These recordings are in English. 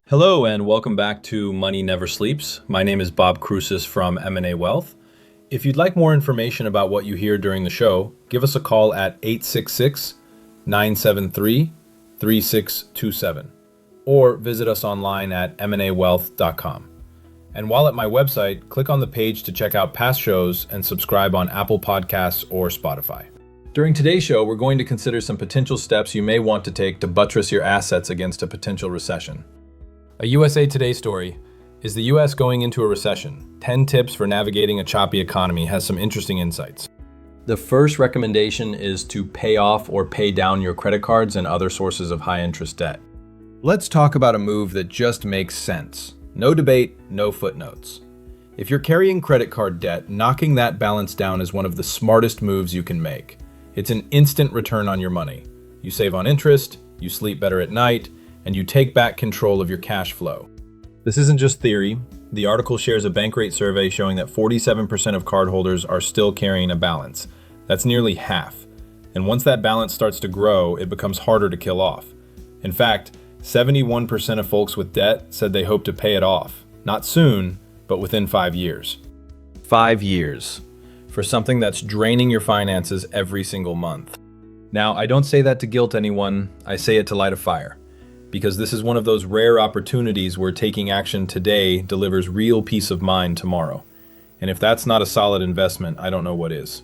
Hello and welcome back to Money Never Sleeps. My name is Bob Crucis from M&A Wealth. If you'd like more information about what you hear during the show, give us a call at 866-973-3627 or visit us online at mnawealth.com. And while at my website, click on the page to check out past shows and subscribe on Apple Podcasts or Spotify. During today's show, we're going to consider some potential steps you may want to take to buttress your assets against a potential recession. A USA Today story, "Is the US going into a recession? 10 tips for navigating a choppy economy," has some interesting insights. The first recommendation is to pay off or pay down your credit cards and other sources of high-interest debt. Let's talk about a move that just makes sense. No debate, no footnotes. If you're carrying credit card debt, knocking that balance down is one of the smartest moves you can make. It's an instant return on your money. You save on interest, you sleep better at night, and you take back control of your cash flow. This isn't just theory. The article shares a Bankrate survey showing that 47% of cardholders are still carrying a balance. That's nearly half. And once that balance starts to grow, it becomes harder to kill off. In fact, 71% of folks with debt said they hope to pay it off. Not soon, but within 5 years. 5 years for something that's draining your finances every single month. Now, I don't say that to guilt anyone. I say it to light a fire. Because this is one of those rare opportunities where taking action today delivers real peace of mind tomorrow. And if that's not a solid investment, I don't know what is.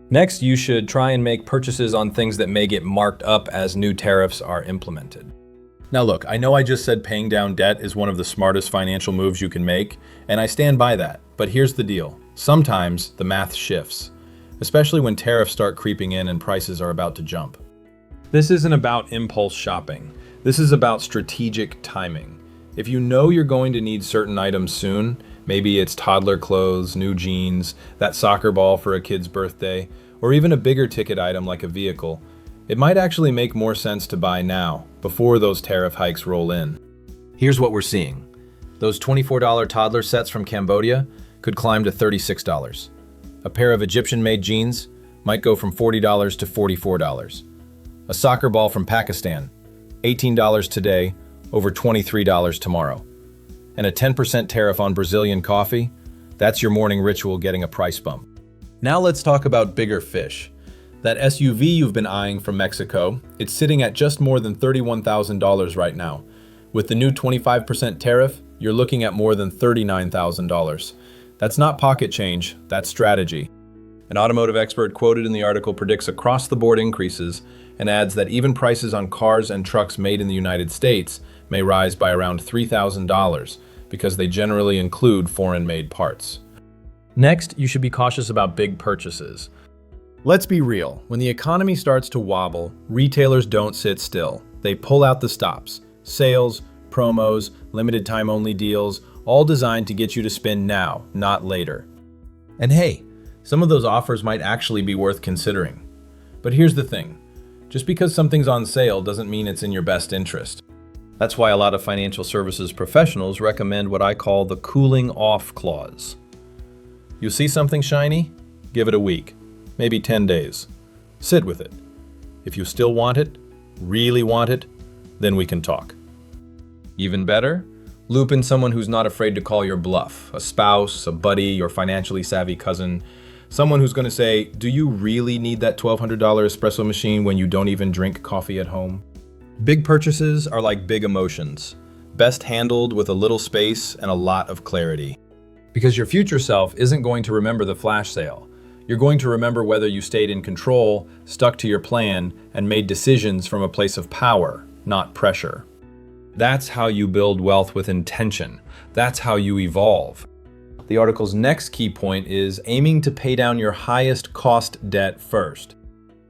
Next, you should try and make purchases on things that may get marked up as new tariffs are implemented. Now look, I know I just said paying down debt is one of the smartest financial moves you can make, and I stand by that. But here's the deal. Sometimes the math shifts, especially when tariffs start creeping in and prices are about to jump. This isn't about impulse shopping. This is about strategic timing. If you know you're going to need certain items soon, maybe it's toddler clothes, new jeans, that soccer ball for a kid's birthday, or even a bigger ticket item like a vehicle, it might actually make more sense to buy now, before those tariff hikes roll in. Here's what we're seeing. Those $24 toddler sets from Cambodia could climb to $36. A pair of Egyptian-made jeans might go from $40 to $44. A soccer ball from Pakistan, $18 today, over $23 tomorrow. And a 10% tariff on Brazilian coffee, that's your morning ritual getting a price bump. Now let's talk about bigger fish. That SUV you've been eyeing from Mexico, it's sitting at just more than $31,000 right now. With the new 25% tariff, you're looking at more than $39,000. That's not pocket change, that's strategy. An automotive expert quoted in the article predicts across-the-board increases and adds that even prices on cars and trucks made in the United States may rise by around $3,000 because they generally include foreign-made parts. Next, you should be cautious about big purchases. Let's be real. When the economy starts to wobble, retailers don't sit still. They pull out the stops. Sales, promos, limited time only deals, all designed to get you to spend now, not later. And hey, some of those offers might actually be worth considering. But here's the thing. Just because something's on sale doesn't mean it's in your best interest. That's why a lot of financial services professionals recommend what I call the cooling off clause. You see something shiny? Give it a week, maybe 10 days. Sit with it. If you still want it, really want it, then we can talk. Even better, loop in someone who's not afraid to call your bluff, a spouse, a buddy, your financially savvy cousin. Someone who's going to say, do you really need that $1,200 espresso machine when you don't even drink coffee at home? Big purchases are like big emotions, best handled with a little space and a lot of clarity. Because your future self isn't going to remember the flash sale. You're going to remember whether you stayed in control, stuck to your plan, and made decisions from a place of power, not pressure. That's how you build wealth with intention. That's how you evolve. The article's next key point is aiming to pay down your highest cost debt first.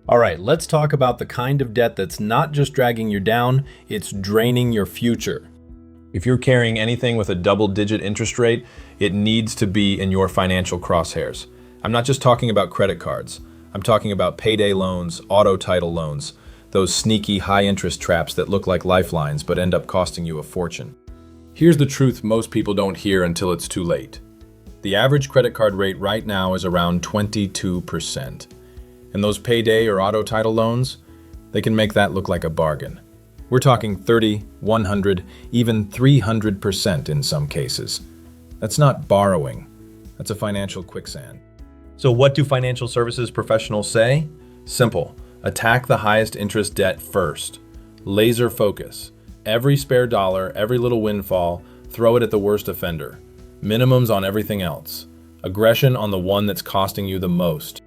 All right, let's talk about the kind of debt that's not just dragging you down, it's draining your future. If you're carrying anything with a double-digit interest rate, it needs to be in your financial crosshairs. I'm not just talking about credit cards. I'm talking about payday loans, auto title loans, those sneaky high-interest traps that look like lifelines but end up costing you a fortune. Here's the truth most people don't hear until it's too late. The average credit card rate right now is around 22%. And those payday or auto title loans, they can make that look like a bargain. We're talking 30, 100, even 300% in some cases. That's not borrowing. That's a financial quicksand. So what do financial services professionals say? Simple. Attack the highest interest debt first. Laser focus. Every spare dollar, every little windfall, throw it at the worst offender. Minimums on everything else. Aggression on the one that's costing you the most.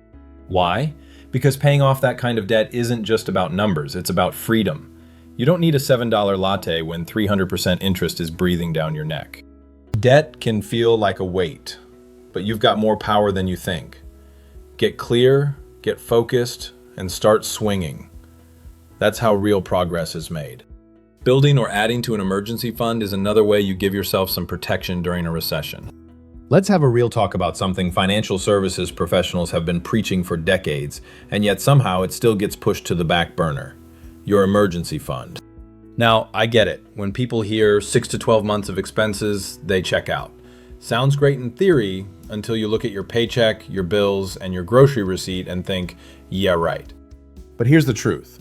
Why? Because paying off that kind of debt isn't just about numbers, it's about freedom. You don't need a $7 latte when 300% interest is breathing down your neck. Debt can feel like a weight, but you've got more power than you think. Get clear, get focused, and start swinging. That's how real progress is made. Building or adding to an emergency fund is another way you give yourself some protection during a recession. Let's have a real talk about something financial services professionals have been preaching for decades, and yet somehow it still gets pushed to the back burner. Your emergency fund. Now, I get it. When people hear 6 to 12 months of expenses, they check out. Sounds great in theory until you look at your paycheck, your bills, and your grocery receipt and think, yeah, right. But here's the truth.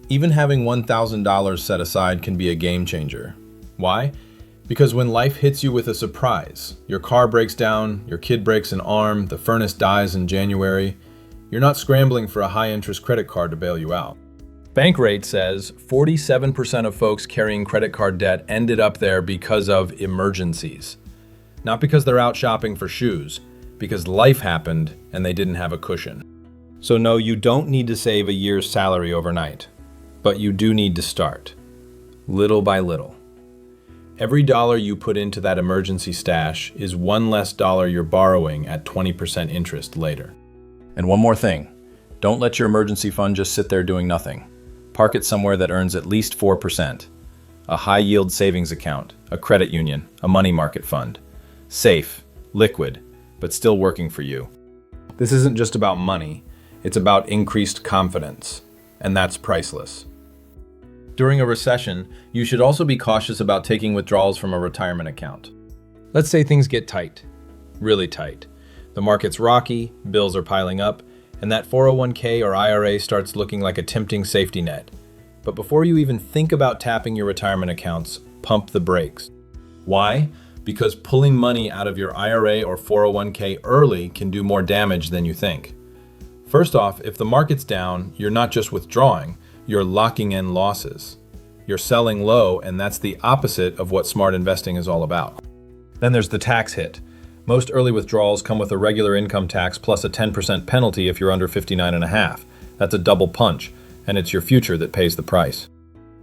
Even having $1,000 set aside can be a game changer. Why? Because when life hits you with a surprise, your car breaks down, your kid breaks an arm, the furnace dies in January, you're not scrambling for a high-interest credit card to bail you out. Bankrate says 47% of folks carrying credit card debt ended up there because of emergencies. Not because they're out shopping for shoes, because life happened and they didn't have a cushion. So no, you don't need to save a year's salary overnight, but you do need to start, little by little. Every dollar you put into that emergency stash is one less dollar you're borrowing at 20% interest later. And one more thing, don't let your emergency fund just sit there doing nothing. Park it somewhere that earns at least 4%. A high-yield savings account, a credit union, a money market fund. Safe, liquid, but still working for you. This isn't just about money, it's about increased confidence, and that's priceless. During a recession, you should also be cautious about taking withdrawals from a retirement account. Let's say things get tight, really tight. The market's rocky, bills are piling up, and that 401k or IRA starts looking like a tempting safety net. But before you even think about tapping your retirement accounts, pump the brakes. Why? Because pulling money out of your IRA or 401k early can do more damage than you think. First off, if the market's down, you're not just withdrawing, you're locking in losses. You're selling low, and that's the opposite of what smart investing is all about. Then there's the tax hit. Most early withdrawals come with a regular income tax plus a 10% penalty if you're under 59.5. That's a double punch, and it's your future that pays the price.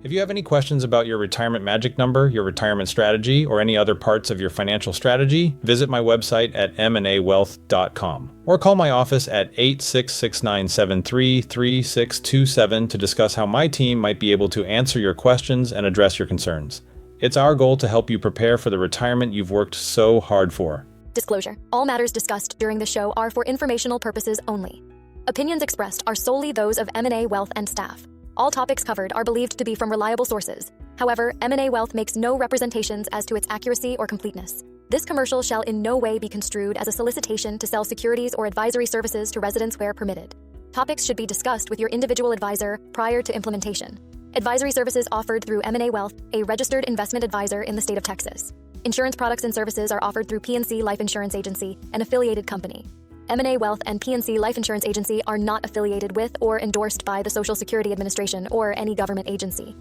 If you have any questions about your retirement magic number, your retirement strategy, or any other parts of your financial strategy, visit my website at mnawealth.com or call my office at 866-973-3627 to discuss how my team might be able to answer your questions and address your concerns. It's our goal to help you prepare for the retirement you've worked so hard for. Disclosure. All matters discussed during the show are for informational purposes only. Opinions expressed are solely those of M&A Wealth and staff. All topics covered are believed to be from reliable sources. However, M&A Wealth makes no representations as to its accuracy or completeness. This commercial shall in no way be construed as a solicitation to sell securities or advisory services to residents where permitted. Topics should be discussed with your individual advisor prior to implementation. Advisory services offered through M&A Wealth, a registered investment advisor in the state of Texas. Insurance products and services are offered through PNC Life Insurance Agency, an affiliated company. M&A Wealth and PNC Life Insurance Agency are not affiliated with or endorsed by the Social Security Administration or any government agency.